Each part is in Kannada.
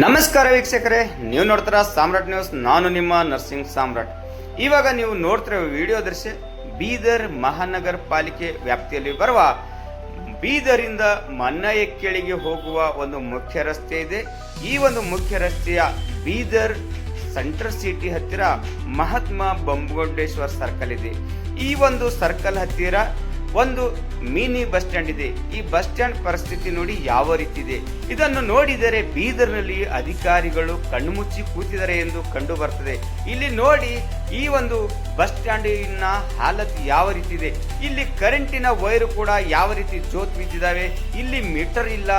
ನಮಸ್ಕಾರ ವೀಕ್ಷಕರೇ, ನೀವು ನೋಡ್ತಾರ ಸಾಮ್ರಾಟ್ ನ್ಯೂಸ್. ನಾನು ನಿಮ್ಮ ನರ್ಸಿಂಗ್ ಸಾಮ್ರಾಟ್. ಇವಾಗ ನೀವು ನೋಡ್ತಿರೋ ವಿಡಿಯೋ ದೃಶ್ಯ ಬೀದರ್ ಮಹಾನಗರ ಪಾಲಿಕೆ ವ್ಯಾಪ್ತಿಯಲ್ಲಿ ಬರುವ ಬೀದರಿಂದ ಮನ್ನಯಕ್ಕೆಳಿಗೆ ಹೋಗುವ ಒಂದು ಮುಖ್ಯ ರಸ್ತೆ ಇದೆ. ಈ ಒಂದು ಮುಖ್ಯ ರಸ್ತೆಯ ಬೀದರ್ ಸೆಂಟ್ರಲ್ ಸಿಟಿ ಹತ್ತಿರ ಮಹಾತ್ಮ ಬೊಮ್ಮಗುಂಡೇಶ್ವರ್ ಸರ್ಕಲ್ ಇದೆ. ಈ ಒಂದು ಸರ್ಕಲ್ ಹತ್ತಿರ ಒಂದು ಮಿನಿ ಬಸ್ ಸ್ಟ್ಯಾಂಡ್ ಇದೆ. ಈ ಬಸ್ ಸ್ಟ್ಯಾಂಡ್ ಪರಿಸ್ಥಿತಿ ನೋಡಿ ಯಾವ ರೀತಿ ಇದೆ. ಇದನ್ನು ನೋಡಿದರೆ ಬೀದರ್ನಲ್ಲಿ ಅಧಿಕಾರಿಗಳು ಕಣ್ಣುಮುಚ್ಚಿ ಕೂತಿದ್ದಾರೆ ಎಂದು ಕಂಡು ಬರ್ತದೆ. ಇಲ್ಲಿ ನೋಡಿ ಈ ಒಂದು ಬಸ್ ಸ್ಟ್ಯಾಂಡಿನ ಹಾಲತ್ ಯಾವ ರೀತಿ ಇದೆ. ಇಲ್ಲಿ ಕರೆಂಟಿನ ವೈರು ಕೂಡ ಯಾವ ರೀತಿ ಜೋತ್ ಬಿದ್ದಿದ್ದಾವೆ. ಇಲ್ಲಿ ಮೀಟರ್ ಇಲ್ಲ.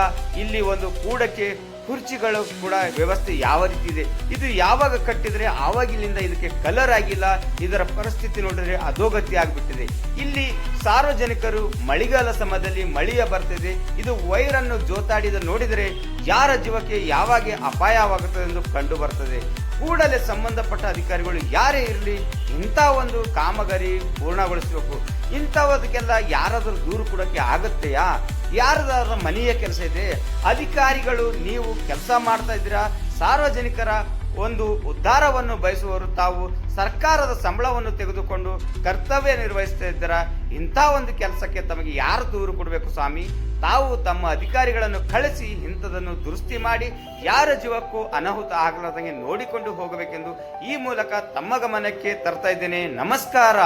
ಇಲ್ಲಿ ಒಂದು ಕೂಡಕ್ಕೆ ಕುರ್ಚಿಗಳು ಕೂಡ ವ್ಯವಸ್ಥೆ ಯಾವ ರೀತಿ ಇದೆ. ಇದು ಯಾವಾಗ ಕಟ್ಟಿದ್ರೆ ಆವಾಗಿಲಿಂದ ಇದಕ್ಕೆ ಕಲರ್ ಆಗಿಲ್ಲ. ಇದರ ಪರಿಸ್ಥಿತಿ ನೋಡಿದ್ರೆ ಅಧೋಗತಿ ಆಗಿಬಿಟ್ಟಿದೆ. ಇಲ್ಲಿ ಸಾರ್ವಜನಿಕರು ಮಳೆಗಾಲ ಸಮಯದಲ್ಲಿ ಮಳೆಯ ಬರ್ತಿದೆ. ಇದು ವೈರನ್ನು ಜೋತಾಡಿದ ನೋಡಿದರೆ ಯಾರ ಜೀವಕ್ಕೆ ಯಾವಾಗ ಅಪಾಯವಾಗುತ್ತದೆ ಎಂದು ಕಂಡು ಬರ್ತದೆ. ಕೂಡಲೇ ಸಂಬಂಧಪಟ್ಟ ಅಧಿಕಾರಿಗಳು ಯಾರೇ ಇರಲಿ ಇಂಥ ಒಂದು ಕಾಮಗಾರಿ ಪೂರ್ಣಗೊಳಿಸಬೇಕು. ಇಂಥವದಕ್ಕೆಲ್ಲ ಯಾರಾದರೂ ದೂರು ಕೊಡೋಕ್ಕೆ ಆಗುತ್ತೆಯಾ? ಯಾರದಾರ ಮನೆಯ ಕೆಲಸ ಇದೆ. ಅಧಿಕಾರಿಗಳು ನೀವು ಕೆಲಸ ಮಾಡ್ತಾ ಇದ್ದೀರಾ. ಸಾರ್ವಜನಿಕರ ಒಂದು ಉದ್ಧಾರವನ್ನು ಬಯಸುವವರು ತಾವು ಸರ್ಕಾರದ ಸಂಬಳವನ್ನು ತೆಗೆದುಕೊಂಡು ಕರ್ತವ್ಯ ನಿರ್ವಹಿಸ್ತಾ ಇದ್ದೀರಾ. ಇಂಥ ಒಂದು ಕೆಲಸಕ್ಕೆ ತಮಗೆ ಯಾರು ದೂರು ಕೊಡಬೇಕು ಸ್ವಾಮಿ? ತಾವು ತಮ್ಮ ಅಧಿಕಾರಿಗಳನ್ನು ಕಳಿಸಿ ಇಂಥದನ್ನು ದುರಸ್ತಿ ಮಾಡಿ ಯಾರ ಜೀವಕ್ಕೂ ಅನಾಹುತ ಆಗಲಾರ್ದಂಗೆ ನೋಡಿಕೊಂಡು ಹೋಗಬೇಕೆಂದು ಈ ಮೂಲಕ ತಮ್ಮ ಗಮನಕ್ಕೆ ತರ್ತಾ ಇದ್ದೇನೆ. ನಮಸ್ಕಾರ.